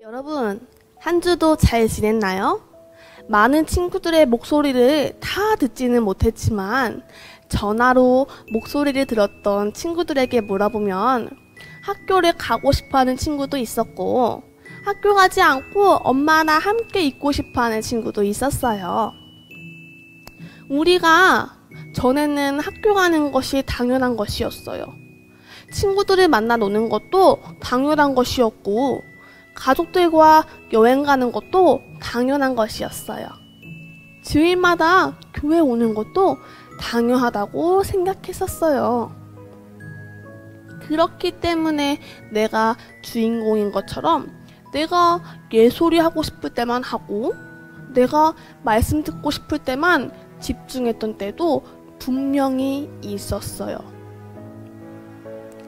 여러분, 한 주도 잘 지냈나요? 많은 친구들의 목소리를 다 듣지는 못했지만 전화로 목소리를 들었던 친구들에게 물어보면 학교를 가고 싶어하는 친구도 있었고 학교 가지 않고 엄마나 함께 있고 싶어하는 친구도 있었어요. 우리가 전에는 학교 가는 것이 당연한 것이었어요. 친구들을 만나 노는 것도 당연한 것이었고 가족들과 여행 가는 것도 당연한 것이었어요. 주일마다 교회 오는 것도 당연하다고 생각했었어요. 그렇기 때문에 내가 주인공인 것처럼 내가 예소리 하고 싶을 때만 하고 내가 말씀 듣고 싶을 때만 집중했던 때도 분명히 있었어요.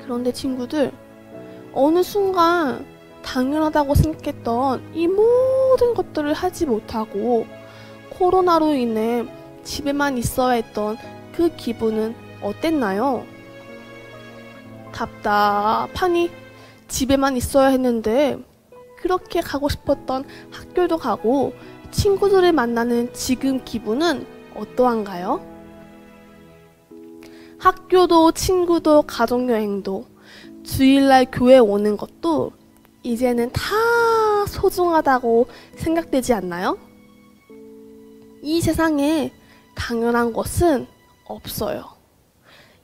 그런데 친구들, 어느 순간 당연하다고 생각했던 이 모든 것들을 하지 못하고 코로나로 인해 집에만 있어야 했던 그 기분은 어땠나요? 답답하니 집에만 있어야 했는데 그렇게 가고 싶었던 학교도 가고 친구들을 만나는 지금 기분은 어떠한가요? 학교도 친구도 가족여행도 주일날 교회 오는 것도 이제는 다 소중하다고 생각되지 않나요? 이 세상에 당연한 것은 없어요.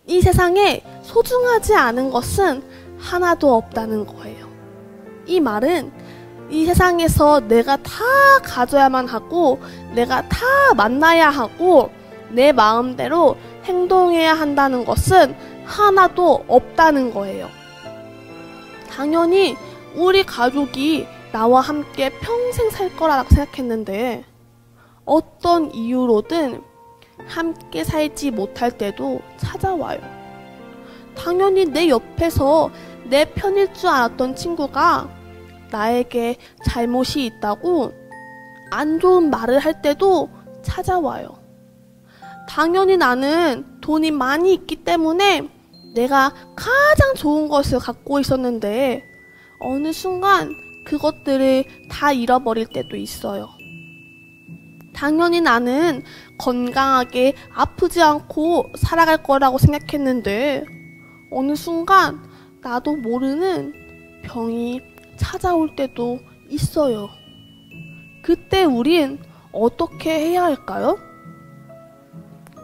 이 세상에 소중하지 않은 것은 하나도 없다는 거예요. 이 말은 이 세상에서 내가 다 가져야만 하고 내가 다 만나야 하고 내 마음대로 행동해야 한다는 것은 하나도 없다는 거예요. 당연히 우리 가족이 나와 함께 평생 살 거라고 생각했는데 어떤 이유로든 함께 살지 못할 때도 찾아와요. 당연히 내 옆에서 내 편일 줄 알았던 친구가 나에게 잘못이 있다고 안 좋은 말을 할 때도 찾아와요. 당연히 나는 돈이 많이 있기 때문에 내가 가장 좋은 것을 갖고 있었는데 어느 순간 그것들을 다 잃어버릴 때도 있어요. 당연히 나는 건강하게 아프지 않고 살아갈 거라고 생각했는데 어느 순간 나도 모르는 병이 찾아올 때도 있어요. 그때 우린 어떻게 해야 할까요?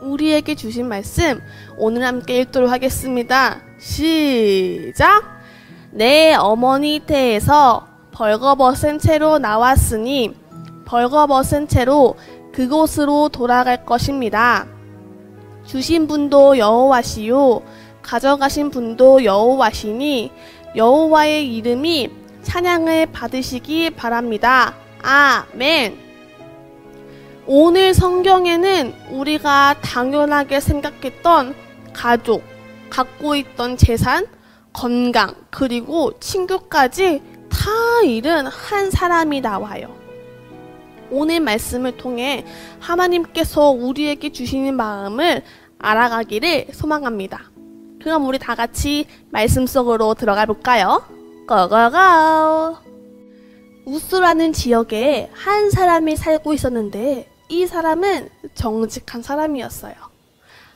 우리에게 주신 말씀 오늘 함께 읽도록 하겠습니다. 시작! 내 어머니 태에서 벌거벗은 채로 나왔으니 벌거벗은 채로 그곳으로 돌아갈 것입니다. 주신 분도 여호와시요 가져가신 분도 여호와시니 여호와의 이름이 찬양을 받으시기 바랍니다. 아멘. 오늘 성경에는 우리가 당연하게 생각했던 가족, 갖고 있던 재산, 건강, 그리고 친구까지 다 잃은 한 사람이 나와요. 오늘 말씀을 통해 하나님께서 우리에게 주시는 마음을 알아가기를 소망합니다. 그럼 우리 다 같이 말씀 속으로 들어가 볼까요? 고고고! 우스라는 지역에 한 사람이 살고 있었는데 이 사람은 정직한 사람이었어요.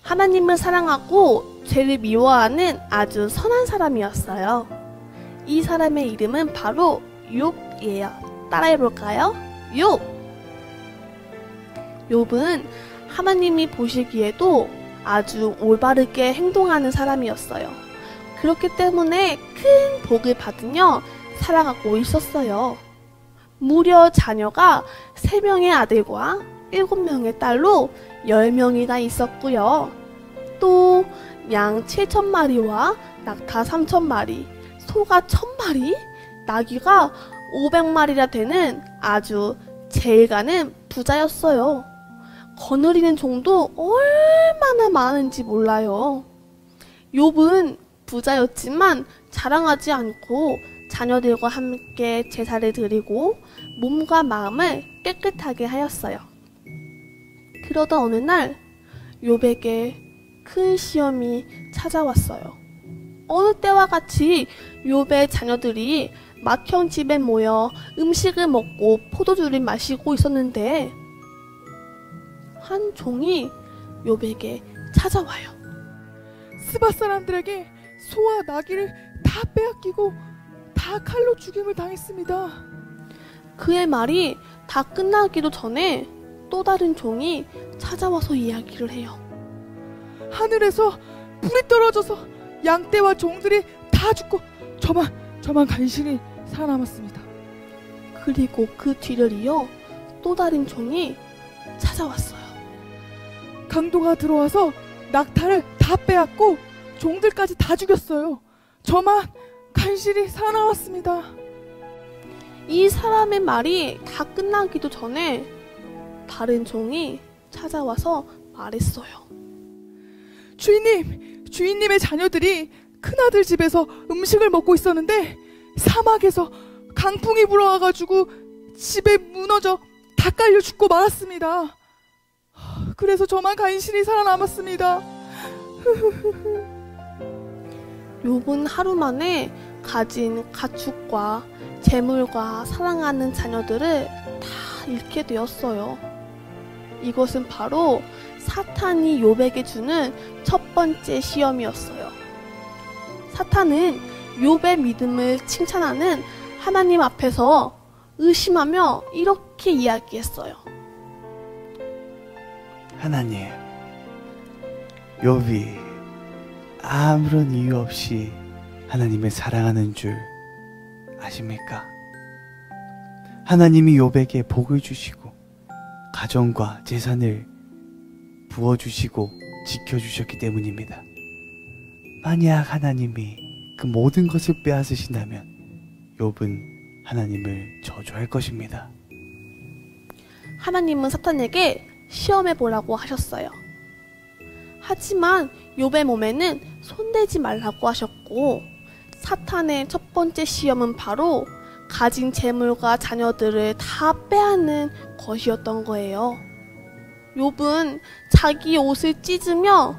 하나님을 사랑하고 죄를 미워하는 아주 선한 사람이었어요. 이 사람의 이름은 바로 욥이에요. 따라해 볼까요? 욥! 욥은 하나님이 보시기에도 아주 올바르게 행동하는 사람이었어요. 그렇기 때문에 큰 복을 받으며 살아가고 있었어요. 무려 자녀가 3명의 아들과 7명의 딸로 10명이나 있었고요. 또 양 7,000마리와 낙타 3,000마리, 소가 1,000마리, 나귀가 500마리나 되는 아주 재일가는 부자였어요. 거느리는 종도 얼마나 많은지 몰라요. 욥은 부자였지만 자랑하지 않고 자녀들과 함께 제사를 드리고 몸과 마음을 깨끗하게 하였어요. 그러던 어느 날 욥에게 큰 시험이 찾아왔어요. 어느 때와 같이 욥의 자녀들이 맏형 집에 모여 음식을 먹고 포도주를 마시고 있었는데 한 종이 욥에게 찾아와요. 스바 사람들에게 소와 나귀를 다 빼앗기고 다 칼로 죽임을 당했습니다. 그의 말이 다 끝나기도 전에 또 다른 종이 찾아와서 이야기를 해요. 하늘에서 불이 떨어져서 양떼와 종들이 다 죽고 저만 간신히 살아남았습니다. 그리고 그 뒤를 이어 또 다른 종이 찾아왔어요. 강도가 들어와서 낙타를 다 빼앗고 종들까지 다 죽였어요. 저만 간신히 살아남았습니다. 이 사람의 말이 다 끝나기도 전에 다른 종이 찾아와서 말했어요. 주인님의 자녀들이 큰아들 집에서 음식을 먹고 있었는데 사막에서 강풍이 불어와가지고 집에 무너져 다 깔려 죽고 말았습니다. 그래서 저만 간신히 살아남았습니다. 욥은 하루 만에 가진 가축과 재물과 사랑하는 자녀들을 다 잃게 되었어요. 이것은 바로 사탄이 욥에게 주는 첫 번째 시험이었어요. 사탄은 욥의 믿음을 칭찬하는 하나님 앞에서 의심하며 이렇게 이야기했어요. 하나님, 욥이 아무런 이유 없이 하나님을 사랑하는 줄 아십니까? 하나님이 욥에게 복을 주시고 가정과 재산을 부어주시고 지켜주셨기 때문입니다. 만약 하나님이 그 모든 것을 빼앗으신다면 욥은 하나님을 저주할 것입니다. 하나님은 사탄에게 시험해보라고 하셨어요. 하지만 욥의 몸에는 손대지 말라고 하셨고 사탄의 첫 번째 시험은 바로 가진 재물과 자녀들을 다 빼앗는 것이었던 거예요. 욥은 자기 옷을 찢으며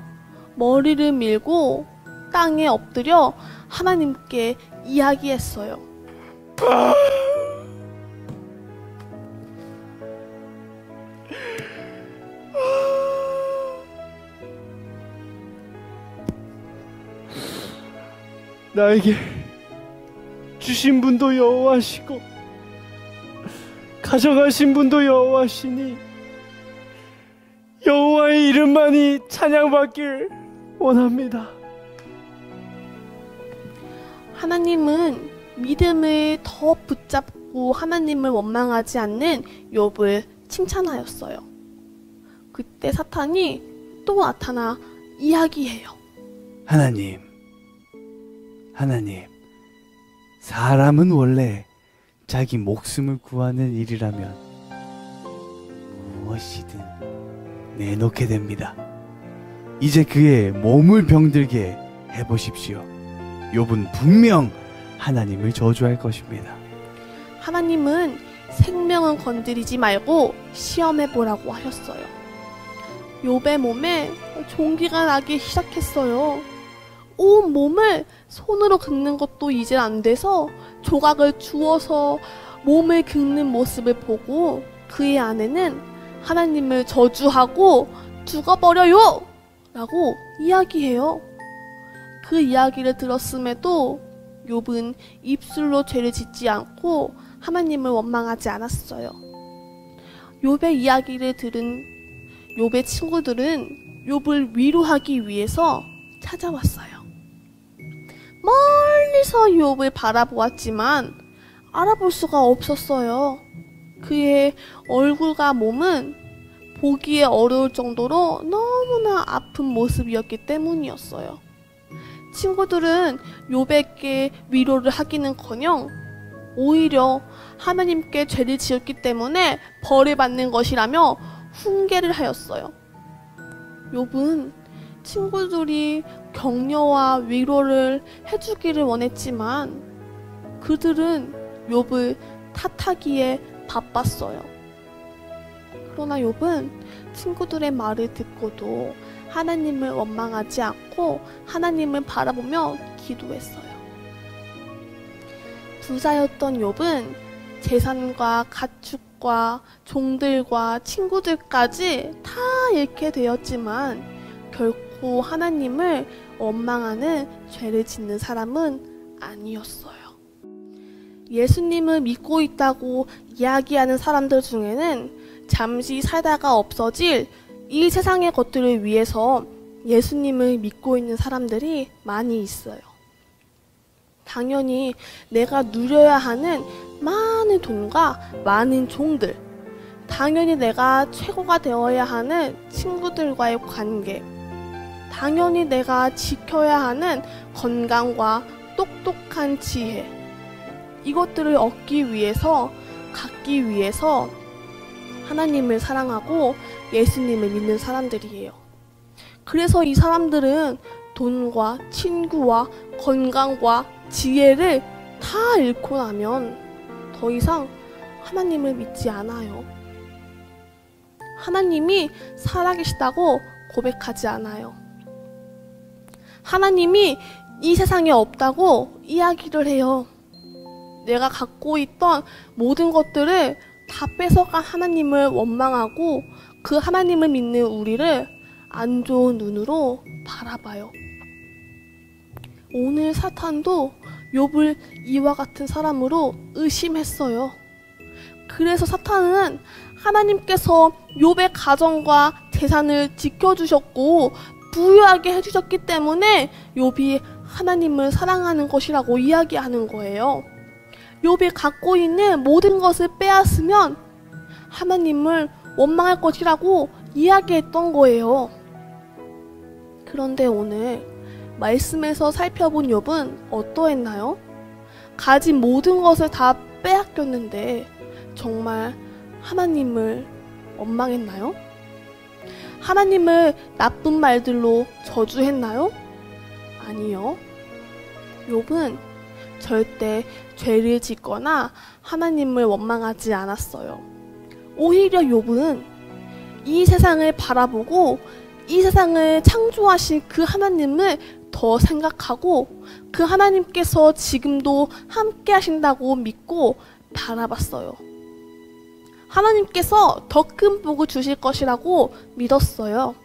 머리를 밀고 땅에 엎드려 하나님께 이야기했어요. 나에게 주신 분도 여호와시고 가져가신 분도 여호와시니 여호와의 이름만이 찬양받길 원합니다. 하나님은 믿음을 더 붙잡고 하나님을 원망하지 않는 욥을 칭찬하였어요. 그때 사탄이 또 나타나 이야기해요. 하나님, 사람은 원래 자기 목숨을 구하는 일이라면 무엇이든 내놓게 됩니다. 이제 그의 몸을 병들게 해보십시오. 욥은 분명 하나님을 저주할 것입니다. 하나님은 생명은 건드리지 말고 시험해보라고 하셨어요. 욥의 몸에 종기가 나기 시작했어요. 온 몸을 손으로 긁는 것도 이제 안 돼서 조각을 주워서 몸을 긁는 모습을 보고 그의 아내는 하나님을 저주하고 죽어버려요! 라고 이야기해요. 그 이야기를 들었음에도 욥은 입술로 죄를 짓지 않고 하나님을 원망하지 않았어요. 욥의 이야기를 들은 욥의 친구들은 욥을 위로하기 위해서 찾아왔어요. 멀리서 욥을 바라보았지만 알아볼 수가 없었어요. 그의 얼굴과 몸은 보기에 어려울 정도로 너무나 아픈 모습이었기 때문이었어요. 친구들은 욥에게 위로를 하기는커녕 오히려 하나님께 죄를 지었기 때문에 벌을 받는 것이라며 훈계를 하였어요. 욥은 친구들이 격려와 위로를 해주기를 원했지만 그들은 욥을 탓하기에 바빴어요. 그러나 욥은 친구들의 말을 듣고도 하나님을 원망하지 않고 하나님을 바라보며 기도했어요. 부자였던 욥은 재산과 가축과 종들과 친구들까지 다 잃게 되었지만 결코 하나님을 원망하는 죄를 짓는 사람은 아니었어요. 예수님을 믿고 있다고 이야기하는 사람들 중에는 잠시 살다가 없어질 이 세상의 것들을 위해서 예수님을 믿고 있는 사람들이 많이 있어요. 당연히 내가 누려야 하는 많은 돈과 많은 종들, 당연히 내가 최고가 되어야 하는 친구들과의 관계, 당연히 내가 지켜야 하는 건강과 똑똑한 지혜, 이것들을 얻기 위해서, 갖기 위해서 하나님을 사랑하고 예수님을 믿는 사람들이에요. 그래서 이 사람들은 돈과 친구와 건강과 지혜를 다 잃고 나면 더 이상 하나님을 믿지 않아요. 하나님이 살아계시다고 고백하지 않아요. 하나님이 이 세상에 없다고 이야기를 해요. 내가 갖고 있던 모든 것들을 다 뺏어간 하나님을 원망하고 그 하나님을 믿는 우리를 안 좋은 눈으로 바라봐요. 오늘 사탄도 욥을 이와 같은 사람으로 의심했어요. 그래서 사탄은 하나님께서 욥의 가정과 재산을 지켜주셨고 부유하게 해주셨기 때문에 욥이 하나님을 사랑하는 것이라고 이야기하는 거예요. 욥이 갖고 있는 모든 것을 빼앗으면 하나님을 원망할 것이라고 이야기했던 거예요. 그런데 오늘 말씀에서 살펴본 욥은 어떠했나요? 가진 모든 것을 다 빼앗겼는데 정말 하나님을 원망했나요? 하나님을 나쁜 말들로 저주했나요? 아니요. 욥은 절대 죄를 짓거나 하나님을 원망하지 않았어요. 오히려 욥은 이 세상을 바라보고 이 세상을 창조하신 그 하나님을 더 생각하고 그 하나님께서 지금도 함께 하신다고 믿고 바라봤어요. 하나님께서 더 큰 복을 주실 것이라고 믿었어요.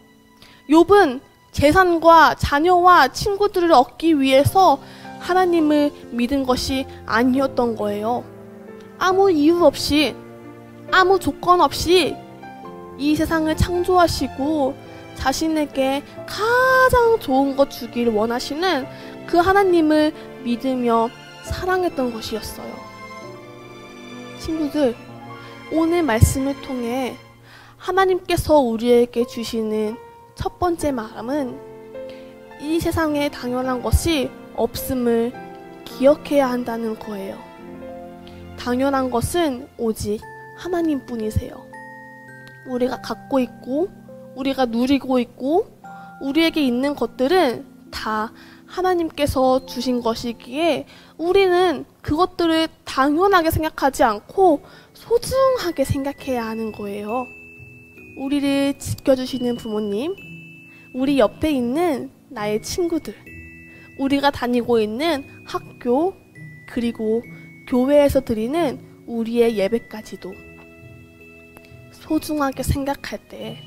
욥은 재산과 자녀와 친구들을 얻기 위해서 하나님을 믿은 것이 아니었던 거예요. 아무 이유 없이, 아무 조건 없이 이 세상을 창조하시고 자신에게 가장 좋은 것 주기를 원하시는 그 하나님을 믿으며 사랑했던 것이었어요. 친구들, 오늘 말씀을 통해 하나님께서 우리에게 주시는 첫 번째 마음은 이 세상에 당연한 것이 없음을 기억해야 한다는 거예요. 당연한 것은 오직 하나님뿐이세요. 우리가 갖고 있고 우리가 누리고 있고 우리에게 있는 것들은 다 하나님께서 주신 것이기에 우리는 그것들을 당연하게 생각하지 않고 소중하게 생각해야 하는 거예요. 우리를 지켜주시는 부모님, 우리 옆에 있는 나의 친구들, 우리가 다니고 있는 학교, 그리고 교회에서 드리는 우리의 예배까지도 소중하게 생각할 때,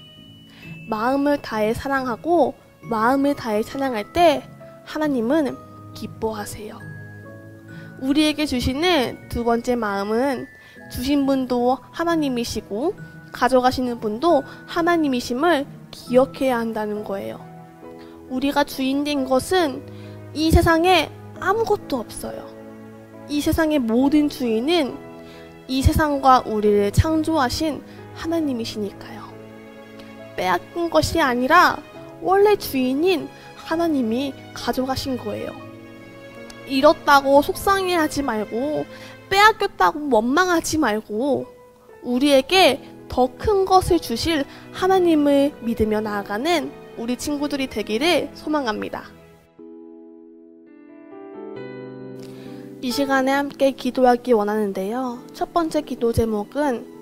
마음을 다해 사랑하고 마음을 다해 찬양할 때 하나님은 기뻐하세요. 우리에게 주시는 두 번째 마음은 주신 분도 하나님이시고 가져가시는 분도 하나님이심을 기억해야 한다는 거예요. 우리가 주인된 것은 이 세상에 아무것도 없어요. 이 세상의 모든 주인은 이 세상과 우리를 창조하신 하나님이시니까요. 빼앗긴 것이 아니라 원래 주인인 하나님이 가져가신 거예요. 잃었다고 속상해하지 말고 빼앗겼다고 원망하지 말고 우리에게 더 큰 것을 주실 하나님을 믿으며 나아가는 우리 친구들이 되기를 소망합니다. 이 시간에 함께 기도하기 원하는데요. 첫 번째 기도 제목은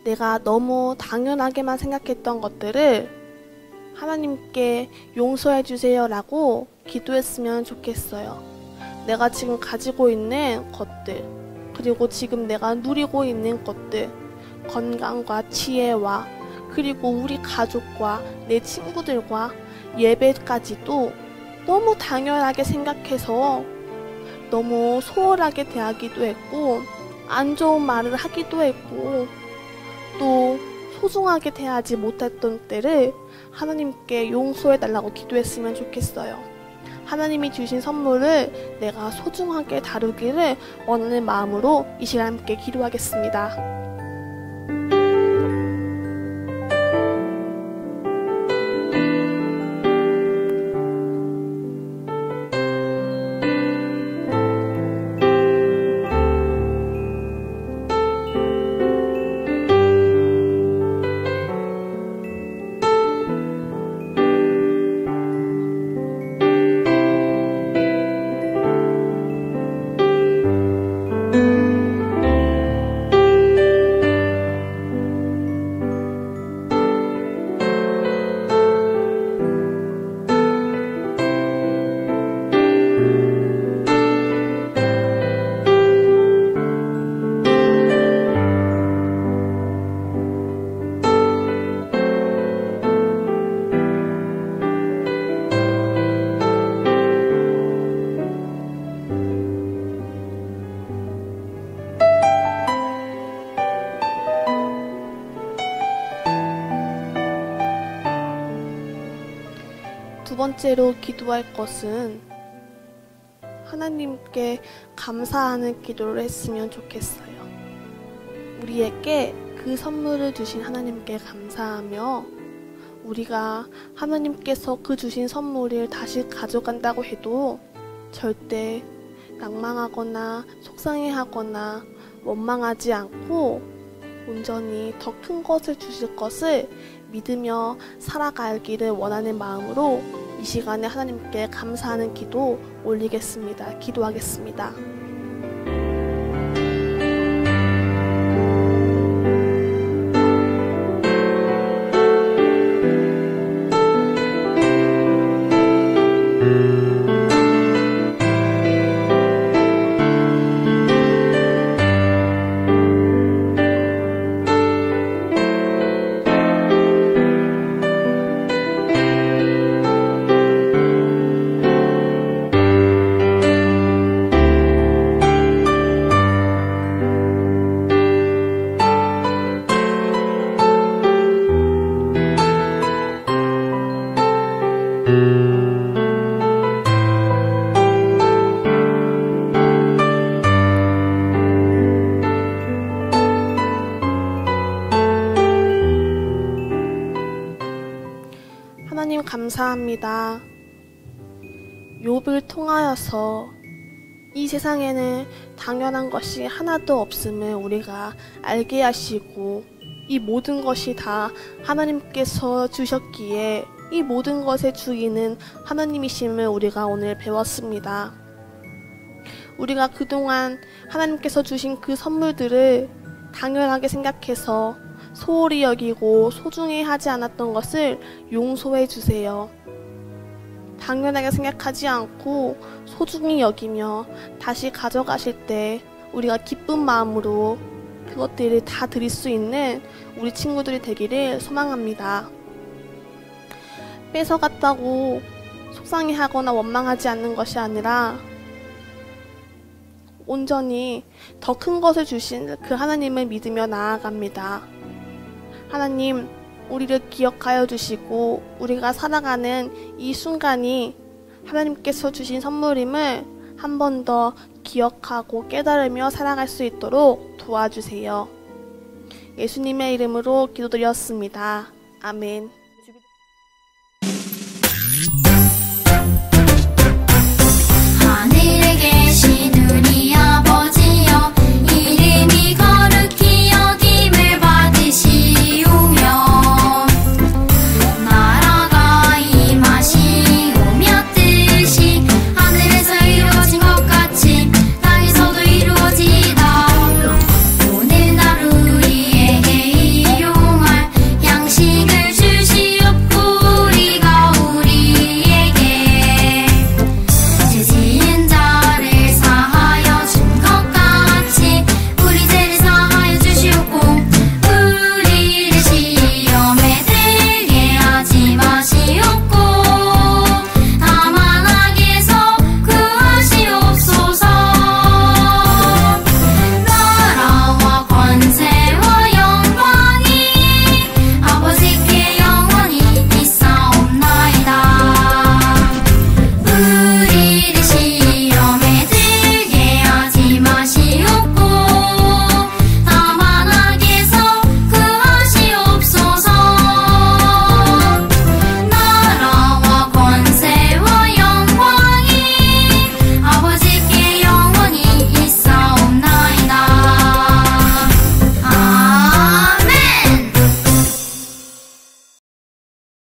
내가 너무 당연하게만 생각했던 것들을 하나님께 용서해 주세요 라고 기도했으면 좋겠어요. 내가 지금 가지고 있는 것들, 그리고 지금 내가 누리고 있는 것들, 건강과 지혜와 그리고 우리 가족과 내 친구들과 예배까지도 너무 당연하게 생각해서 너무 소홀하게 대하기도 했고, 안 좋은 말을 하기도 했고, 또 소중하게 대하지 못했던 때를 하나님께 용서해 달라고 기도했으면 좋겠어요. 하나님이 주신 선물을 내가 소중하게 다루기를 원하는 마음으로 이 시간 함께 기도하겠습니다. 두 번째로 기도할 것은 하나님께 감사하는 기도를 했으면 좋겠어요. 우리에게 그 선물을 주신 하나님께 감사하며, 우리가 하나님께서 그 주신 선물을 다시 가져간다고 해도 절대 낭망하거나 속상해하거나 원망하지 않고 온전히 더 큰 것을 주실 것을 믿으며 살아가기를 원하는 마음으로 이 시간에 하나님께 감사하는 기도 올리겠습니다. 기도하겠습니다. 하나님 감사합니다. 욥을 통하여서 이 세상에는 당연한 것이 하나도 없음을 우리가 알게 하시고, 이 모든 것이 다 하나님께서 주셨기에 이 모든 것의 주인은 하나님이심을 우리가 오늘 배웠습니다. 우리가 그동안 하나님께서 주신 그 선물들을 당연하게 생각해서 소홀히 여기고 소중히 하지 않았던 것을 용서해 주세요. 당연하게 생각하지 않고 소중히 여기며 다시 가져가실 때 우리가 기쁜 마음으로 그것들을 다 드릴 수 있는 우리 친구들이 되기를 소망합니다. 뺏어갔다고 속상해하거나 원망하지 않는 것이 아니라 온전히 더 큰 것을 주신 그 하나님을 믿으며 나아갑니다. 하나님, 우리를 기억하여 주시고 우리가 살아가는 이 순간이 하나님께서 주신 선물임을 한 번 더 기억하고 깨달으며 살아갈 수 있도록 도와주세요. 예수님의 이름으로 기도드렸습니다. 아멘.